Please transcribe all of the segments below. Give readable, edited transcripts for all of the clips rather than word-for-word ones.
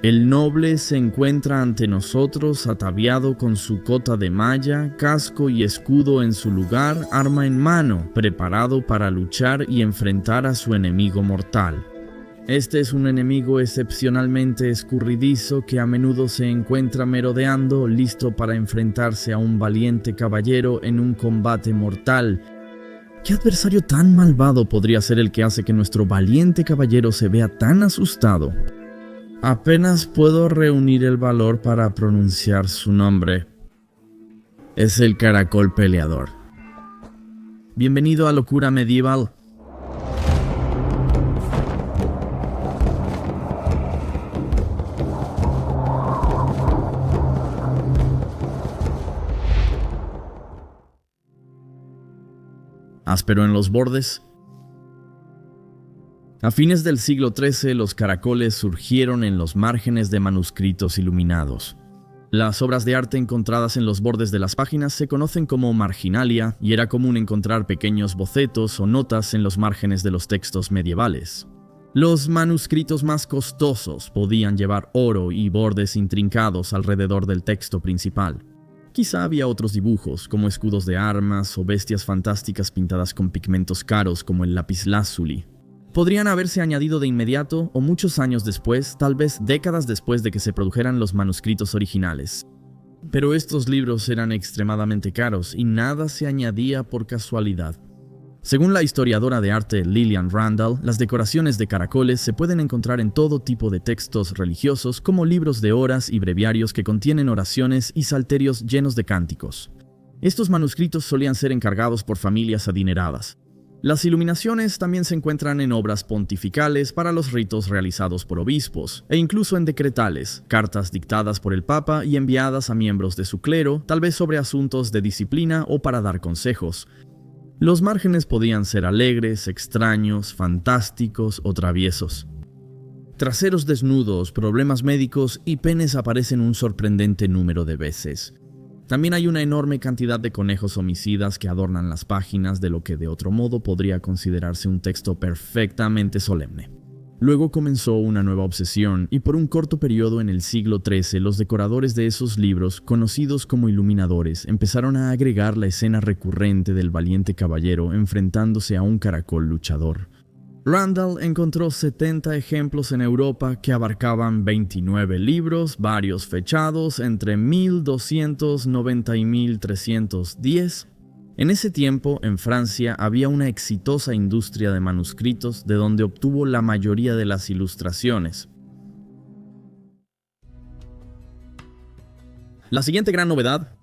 El noble se encuentra ante nosotros ataviado con su cota de malla, casco y escudo en su lugar, arma en mano, preparado para luchar y enfrentar a su enemigo mortal. Este es un enemigo excepcionalmente escurridizo que a menudo se encuentra merodeando, listo para enfrentarse a un valiente caballero en un combate mortal. ¿Qué adversario tan malvado podría ser el que hace que nuestro valiente caballero se vea tan asustado? Apenas puedo reunir el valor para pronunciar su nombre. Es el caracol peleador. Bienvenido a Locura Medieval. Áspero en los bordes. A fines del siglo XIII, los caracoles surgieron en los márgenes de manuscritos iluminados. Las obras de arte encontradas en los bordes de las páginas se conocen como marginalia y era común encontrar pequeños bocetos o notas en los márgenes de los textos medievales. Los manuscritos más costosos podían llevar oro y bordes intrincados alrededor del texto principal. Quizá había otros dibujos, como escudos de armas o bestias fantásticas pintadas con pigmentos caros como el lapislázuli. Podrían haberse añadido de inmediato o muchos años después, tal vez décadas después de que se produjeran los manuscritos originales. Pero estos libros eran extremadamente caros y nada se añadía por casualidad. Según la historiadora de arte Lillian Randall, las decoraciones de caracoles se pueden encontrar en todo tipo de textos religiosos como libros de horas y breviarios que contienen oraciones y salterios llenos de cánticos. Estos manuscritos solían ser encargados por familias adineradas. Las iluminaciones también se encuentran en obras pontificales para los ritos realizados por obispos, e incluso en decretales, cartas dictadas por el Papa y enviadas a miembros de su clero, tal vez sobre asuntos de disciplina o para dar consejos. Los márgenes podían ser alegres, extraños, fantásticos o traviesos. Traseros desnudos, problemas médicos y penes aparecen un sorprendente número de veces. También hay una enorme cantidad de conejos homicidas que adornan las páginas de lo que de otro modo podría considerarse un texto perfectamente solemne. Luego comenzó una nueva obsesión y por un corto periodo en el siglo XIII los decoradores de esos libros, conocidos como iluminadores, empezaron a agregar la escena recurrente del valiente caballero enfrentándose a un caracol luchador. Randall encontró 70 ejemplos en Europa que abarcaban 29 libros, varios fechados entre 1290 y 1310. En ese tiempo, en Francia, había una exitosa industria de manuscritos de donde obtuvo la mayoría de las ilustraciones. La siguiente gran novedad: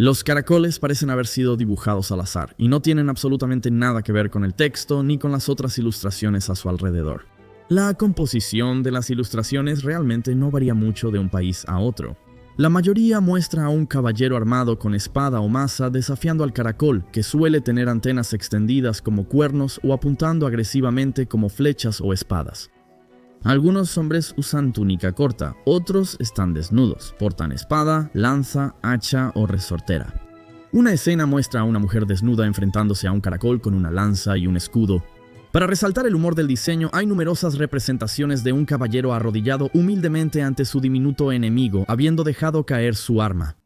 los caracoles parecen haber sido dibujados al azar y no tienen absolutamente nada que ver con el texto ni con las otras ilustraciones a su alrededor. La composición de las ilustraciones realmente no varía mucho de un país a otro. La mayoría muestra a un caballero armado con espada o maza desafiando al caracol, que suele tener antenas extendidas como cuernos o apuntando agresivamente como flechas o espadas. Algunos hombres usan túnica corta, otros están desnudos, portan espada, lanza, hacha o resortera. Una escena muestra a una mujer desnuda enfrentándose a un caracol con una lanza y un escudo. Para resaltar el humor del diseño, hay numerosas representaciones de un caballero arrodillado humildemente ante su diminuto enemigo, habiendo dejado caer su arma.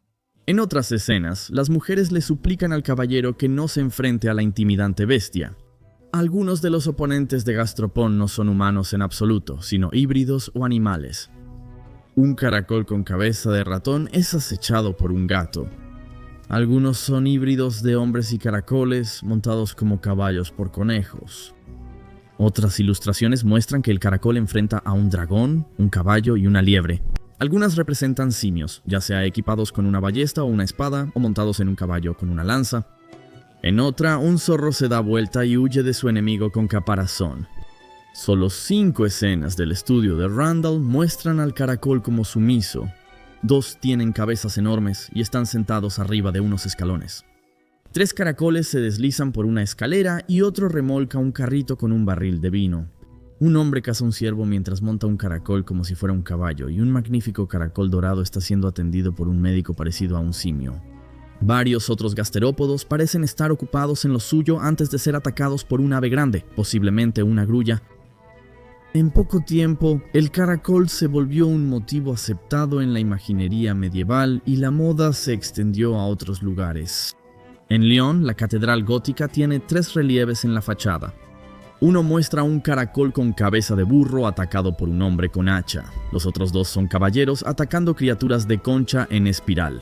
En otras escenas, las mujeres le suplican al caballero que no se enfrente a la intimidante bestia. Algunos de los oponentes de Gastropón no son humanos en absoluto, sino híbridos o animales. Un caracol con cabeza de ratón es acechado por un gato. Algunos son híbridos de hombres y caracoles, montados como caballos por conejos. Otras ilustraciones muestran que el caracol enfrenta a un dragón, un caballo y una liebre. Algunas representan simios, ya sea equipados con una ballesta o una espada, o montados en un caballo con una lanza. En otra, un zorro se da vuelta y huye de su enemigo con caparazón. Solo 5 escenas del estudio de Randall muestran al caracol como sumiso. 2 tienen cabezas enormes y están sentados arriba de unos escalones. 3 caracoles se deslizan por una escalera y otro remolca un carrito con un barril de vino. Un hombre caza un ciervo mientras monta un caracol como si fuera un caballo, y un magnífico caracol dorado está siendo atendido por un médico parecido a un simio. Varios otros gasterópodos parecen estar ocupados en lo suyo antes de ser atacados por un ave grande, posiblemente una grulla. En poco tiempo, el caracol se volvió un motivo aceptado en la imaginería medieval y la moda se extendió a otros lugares. En Lyon, la catedral gótica tiene 3 relieves en la fachada. Uno muestra un caracol con cabeza de burro atacado por un hombre con hacha. Los otros 2 son caballeros atacando criaturas de concha en espiral.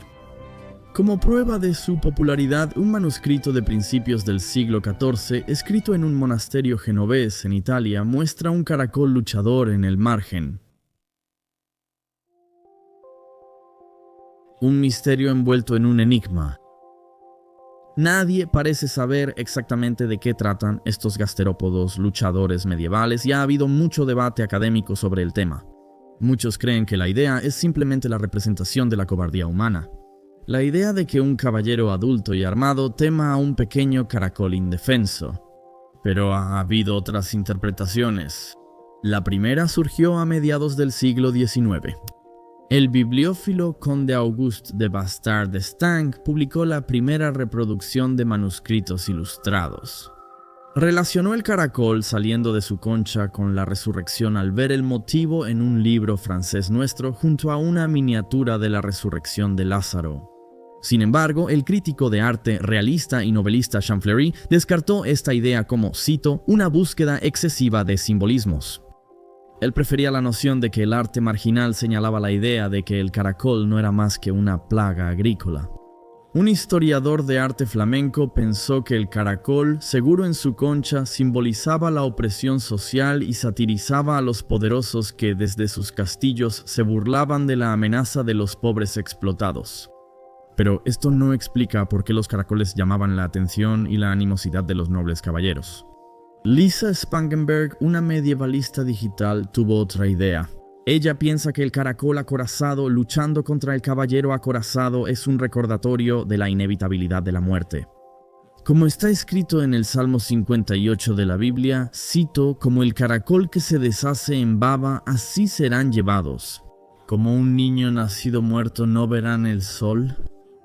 Como prueba de su popularidad, un manuscrito de principios del siglo XIV, escrito en un monasterio genovés en Italia, muestra un caracol luchador en el margen. Un misterio envuelto en un enigma. Nadie parece saber exactamente de qué tratan estos gasterópodos luchadores medievales y ha habido mucho debate académico sobre el tema. Muchos creen que la idea es simplemente la representación de la cobardía humana. La idea de que un caballero adulto y armado tema a un pequeño caracol indefenso. Pero ha habido otras interpretaciones. La primera surgió a mediados del siglo XIX. El bibliófilo conde Auguste de Bastard d'Estaing publicó la primera reproducción de manuscritos ilustrados. Relacionó el caracol saliendo de su concha con la resurrección al ver el motivo en un libro francés nuestro junto a una miniatura de la resurrección de Lázaro. Sin embargo, el crítico de arte realista y novelista Champfleury descartó esta idea como, cito, una búsqueda excesiva de simbolismos. Él prefería la noción de que el arte marginal señalaba la idea de que el caracol no era más que una plaga agrícola. Un historiador de arte flamenco pensó que el caracol, seguro en su concha, simbolizaba la opresión social y satirizaba a los poderosos que desde sus castillos se burlaban de la amenaza de los pobres explotados. Pero esto no explica por qué los caracoles llamaban la atención y la animosidad de los nobles caballeros. Lisa Spangenberg, una medievalista digital, tuvo otra idea. Ella piensa que el caracol acorazado luchando contra el caballero acorazado es un recordatorio de la inevitabilidad de la muerte. Como está escrito en el Salmo 58 de la Biblia, cito, como el caracol que se deshace en baba, así serán llevados. Como un niño nacido muerto no verán el sol.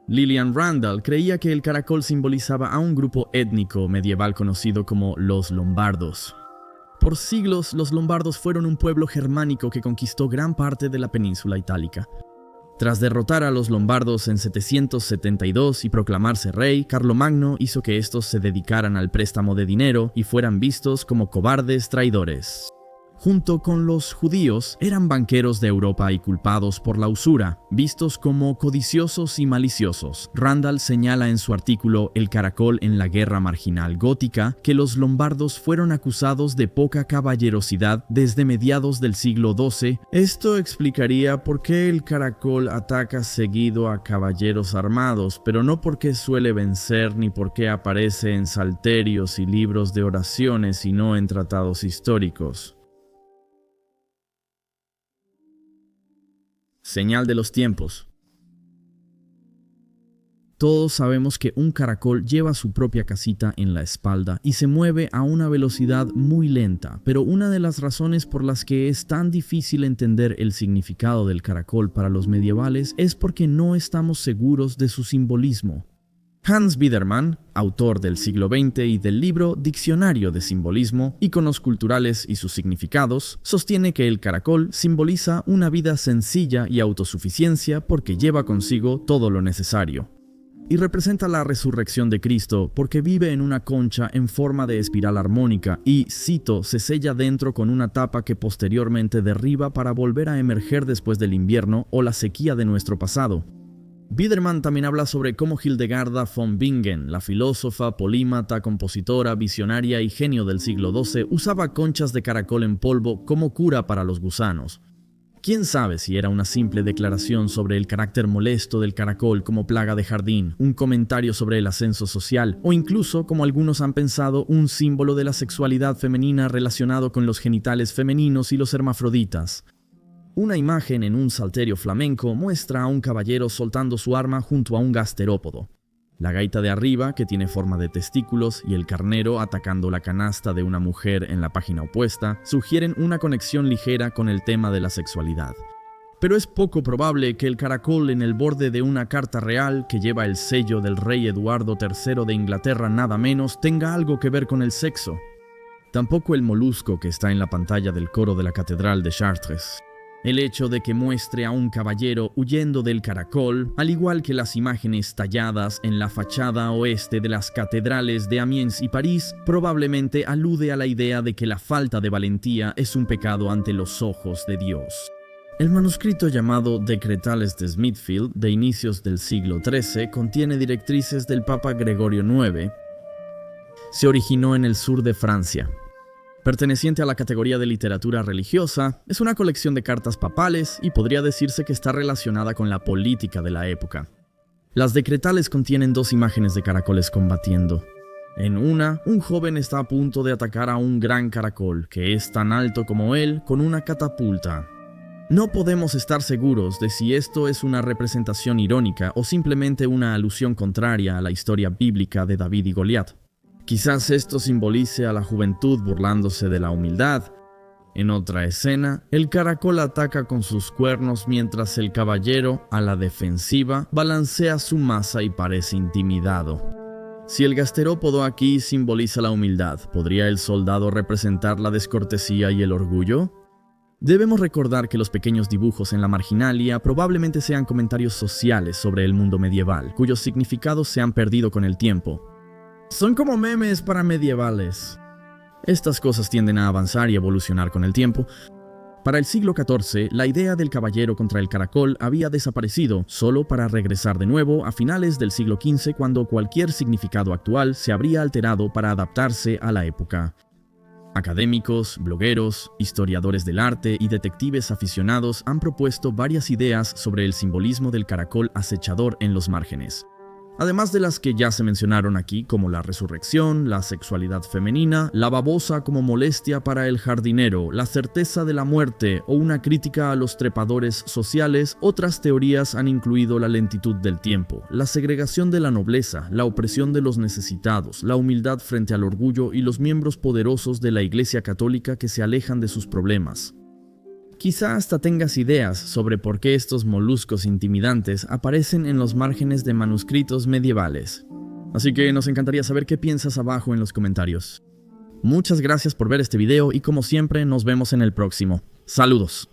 Lillian Randall creía que el caracol simbolizaba a un grupo étnico medieval conocido como los lombardos. Por siglos, los lombardos fueron un pueblo germánico que conquistó gran parte de la península itálica. Tras derrotar a los lombardos en 772 y proclamarse rey, Carlomagno hizo que estos se dedicaran al préstamo de dinero y fueran vistos como cobardes traidores. Junto con los judíos, eran banqueros de Europa y culpados por la usura, vistos como codiciosos y maliciosos. Randall señala en su artículo El caracol en la guerra marginal gótica que los lombardos fueron acusados de poca caballerosidad desde mediados del siglo XII. Esto explicaría por qué el caracol ataca seguido a caballeros armados, pero no porque suele vencer ni porque aparece en salterios y libros de oraciones y no en tratados históricos. Señal de los tiempos. Todos sabemos que un caracol lleva su propia casita en la espalda y se mueve a una velocidad muy lenta, pero una de las razones por las que es tan difícil entender el significado del caracol para los medievales es porque no estamos seguros de su simbolismo. Hans Biedermann, autor del siglo XX y del libro Diccionario de Simbolismo, Iconos culturales y sus significados, sostiene que el caracol simboliza una vida sencilla y autosuficiencia porque lleva consigo todo lo necesario. Y representa la resurrección de Cristo porque vive en una concha en forma de espiral armónica y, cito, se sella dentro con una tapa que posteriormente derriba para volver a emerger después del invierno o la sequía de nuestro pasado. Biedermann también habla sobre cómo Hildegarda von Bingen, la filósofa, polímata, compositora, visionaria y genio del siglo XII, usaba conchas de caracol en polvo como cura para los gusanos. ¿Quién sabe si era una simple declaración sobre el carácter molesto del caracol como plaga de jardín, un comentario sobre el ascenso social, o incluso, como algunos han pensado, un símbolo de la sexualidad femenina relacionado con los genitales femeninos y los hermafroditas? Una imagen en un salterio flamenco muestra a un caballero soltando su arma junto a un gasterópodo. La gaita de arriba, que tiene forma de testículos, y el carnero atacando la canasta de una mujer en la página opuesta, sugieren una conexión ligera con el tema de la sexualidad. Pero es poco probable que el caracol en el borde de una carta real que lleva el sello del rey Eduardo III de Inglaterra nada menos tenga algo que ver con el sexo. Tampoco el molusco que está en la pantalla del coro de la Catedral de Chartres. El hecho de que muestre a un caballero huyendo del caracol, al igual que las imágenes talladas en la fachada oeste de las catedrales de Amiens y París, probablemente alude a la idea de que la falta de valentía es un pecado ante los ojos de Dios. El manuscrito llamado Decretales de Smithfield, de inicios del siglo XIII, contiene directrices del Papa Gregorio IX. Se originó en el sur de Francia. Perteneciente a la categoría de literatura religiosa, es una colección de cartas papales y podría decirse que está relacionada con la política de la época. Las decretales contienen dos imágenes de caracoles combatiendo. En una, un joven está a punto de atacar a un gran caracol, que es tan alto como él, con una catapulta. No podemos estar seguros de si esto es una representación irónica o simplemente una alusión contraria a la historia bíblica de David y Goliat. Quizás esto simbolice a la juventud burlándose de la humildad. En otra escena, el caracol ataca con sus cuernos mientras el caballero, a la defensiva, balancea su masa y parece intimidado. Si el gasterópodo aquí simboliza la humildad, ¿podría el soldado representar la descortesía y el orgullo? Debemos recordar que los pequeños dibujos en la marginalia probablemente sean comentarios sociales sobre el mundo medieval, cuyos significados se han perdido con el tiempo. Son como memes para medievales. Estas cosas tienden a avanzar y evolucionar con el tiempo. Para el siglo XIV, la idea del caballero contra el caracol había desaparecido, solo para regresar de nuevo a finales del siglo XV, cuando cualquier significado actual se habría alterado para adaptarse a la época. Académicos, blogueros, historiadores del arte y detectives aficionados han propuesto varias ideas sobre el simbolismo del caracol acechador en los márgenes. Además de las que ya se mencionaron aquí, como la resurrección, la sexualidad femenina, la babosa como molestia para el jardinero, la certeza de la muerte o una crítica a los trepadores sociales, otras teorías han incluido la lentitud del tiempo, la segregación de la nobleza, la opresión de los necesitados, la humildad frente al orgullo y los miembros poderosos de la Iglesia Católica que se alejan de sus problemas. Quizá hasta tengas ideas sobre por qué estos moluscos intimidantes aparecen en los márgenes de manuscritos medievales. Así que nos encantaría saber qué piensas abajo en los comentarios. Muchas gracias por ver este video y como siempre nos vemos en el próximo. ¡Saludos!